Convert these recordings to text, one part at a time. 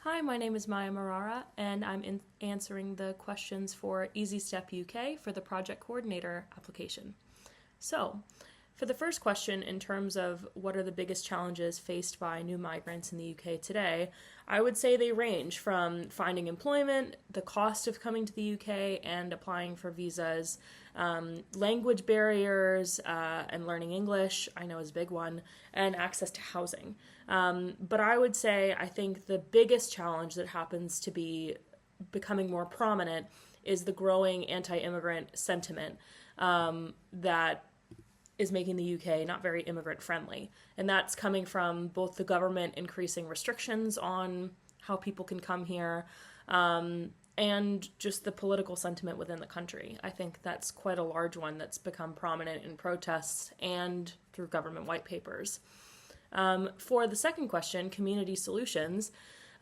Hi, my name is Maya Marara, and I'm answering the questions for EasyStepUK for the project coordinator application. So, for the first question, in terms of what are the biggest challenges faced by new migrants in the UK today, I would say they range from finding employment, the cost of coming to the UK and applying for visas, language barriers, and learning English, I know is a big one, and access to housing. But I would say I think the biggest challenge that happens to be becoming more prominent is the growing anti-immigrant sentiment that is making the UK not very immigrant friendly. And that's coming from both the government increasing restrictions on how people can come here, and just the political sentiment within the country. I think that's quite a large one that's become prominent in protests and through government white papers. For the second question, community solutions,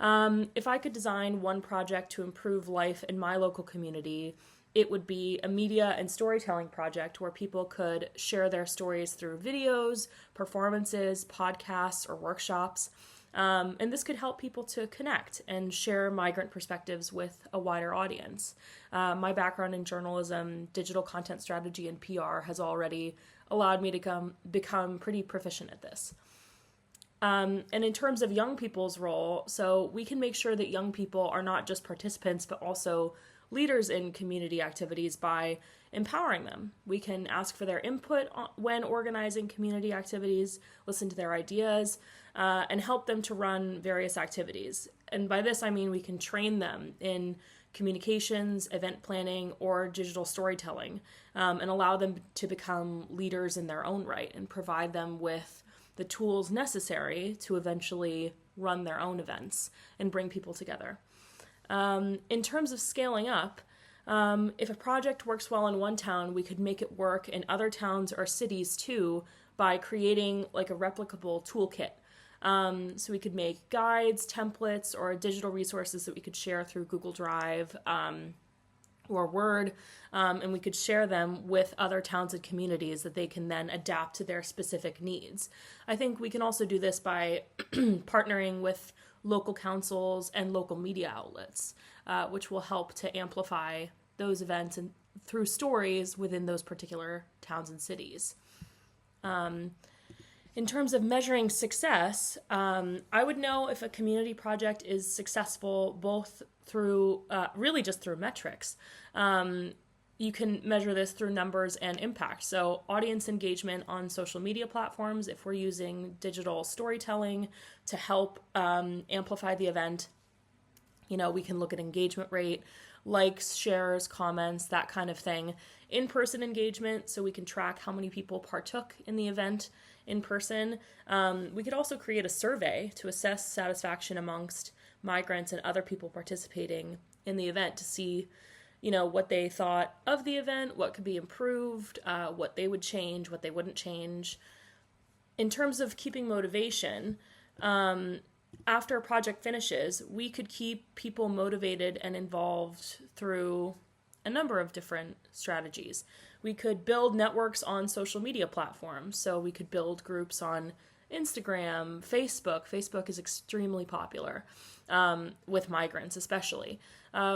if I could design one project to improve life in my local community, it would be a media and storytelling project where people could share their stories through videos, performances, podcasts, or workshops. And this could help people to connect and share migrant perspectives with a wider audience. My background in journalism, digital content strategy, and PR has already allowed me to become pretty proficient at this. And in terms of young people's role, so we can make sure that young people are not just participants, but also leaders in community activities by empowering them. We can ask for their input when organizing community activities, listen to their ideas, and help them to run various activities. And by this, I mean we can train them in communications, event planning, or digital storytelling, and allow them to become leaders in their own right and provide them with the tools necessary to eventually run their own events and bring people together. In terms of scaling up, if a project works well in one town, we could make it work in other towns or cities too by creating like a replicable toolkit. So we could make guides, templates, or digital resources that we could share through Google Drive or Word, and we could share them with other towns and communities that they can then adapt to their specific needs. I think we can also do this by partnering with local councils and local media outlets, which will help to amplify those events and through stories within those particular towns and cities. In terms of measuring success, I would know if a community project is successful both through, really just through metrics. You can measure this through numbers and impact. So audience engagement on social media platforms, if we're using digital storytelling to help amplify the event, we can look at engagement rate, likes, shares, comments, that kind of thing. In-person engagement, so we can track how many people partook in the event in person. We could also create a survey to assess satisfaction amongst migrants and other people participating in the event to see what they thought of the event, what could be improved, what they would change, what they wouldn't change. In terms of keeping motivation, after a project finishes, we could keep people motivated and involved through a number of different strategies. We could build networks on social media platforms. So we could build groups on Instagram, Facebook. Facebook is extremely popular with migrants especially.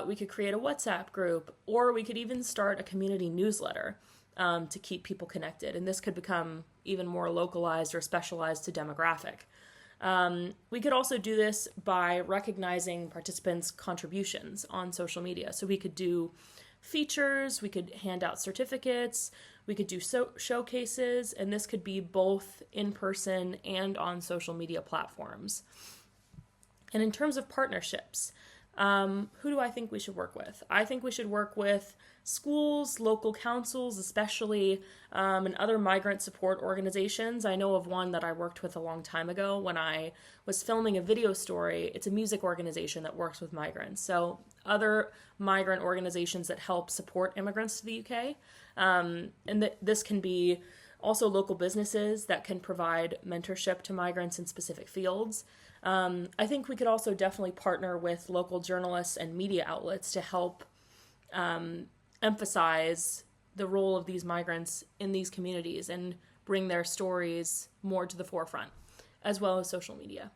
We could create a WhatsApp group, or we could even start a community newsletter to keep people connected. And this could become even more localized or specialized to demographic. We could also do this by recognizing participants' contributions on social media. So we could do features, we could hand out certificates, we could do showcases, and this could be both in person and on social media platforms. And in terms of partnerships, who do I think we should work with? I think we should work with schools, local councils especially, and other migrant support organizations. I know of one that I worked with a long time ago when I was filming a video story. It's a music organization that works with migrants. So other migrant organizations that help support immigrants to the UK. And this can be also local businesses that can provide mentorship to migrants in specific fields. I think we could also definitely partner with local journalists and media outlets to help emphasize the role of these migrants in these communities and bring their stories more to the forefront, as well as social media.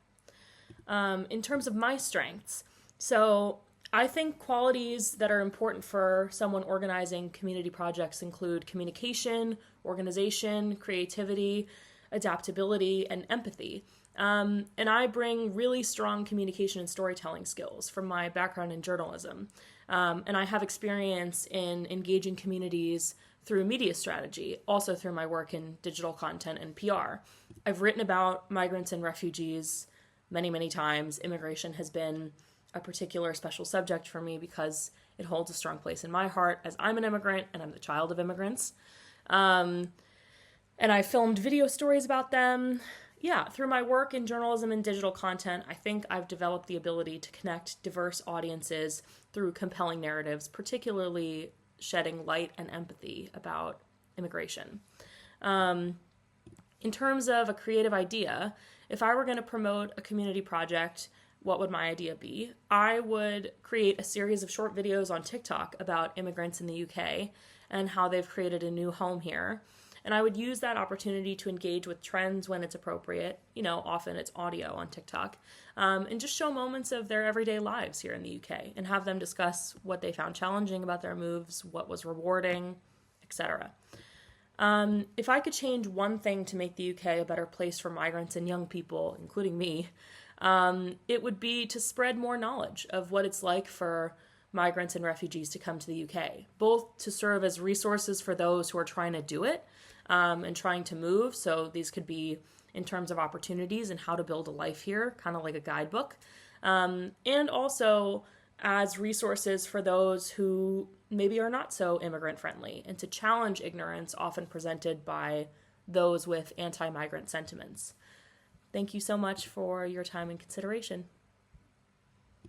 In terms of my strengths, so I think qualities that are important for someone organizing community projects include communication, organization, creativity, adaptability, and empathy. And I bring really strong communication and storytelling skills from my background in journalism. And I have experience in engaging communities through media strategy, also through my work in digital content and PR. I've written about migrants and refugees many, many times. Immigration has been a particular special subject for me because it holds a strong place in my heart as I'm an immigrant and I'm the child of immigrants. And I filmed video stories about them. Yeah, through my work in journalism and digital content, I think I've developed the ability to connect diverse audiences through compelling narratives, particularly shedding light and empathy about immigration. In terms of a creative idea, if I were going to promote a community project, what would my idea be? I would create a series of short videos on TikTok about immigrants in the UK and how they've created a new home here. And I would use that opportunity to engage with trends when it's appropriate. Often it's audio on TikTok. And just show moments of their everyday lives here in the UK and have them discuss what they found challenging about their moves, what was rewarding, etc. If I could change one thing to make the UK a better place for migrants and young people, including me, it would be to spread more knowledge of what it's like for migrants and refugees to come to the UK, both to serve as resources for those who are trying to do it and trying to move. So these could be in terms of opportunities and how to build a life here, kind of like a guidebook, and also as resources for those who maybe are not so immigrant friendly and to challenge ignorance often presented by those with anti-migrant sentiments. Thank you so much for your time and consideration.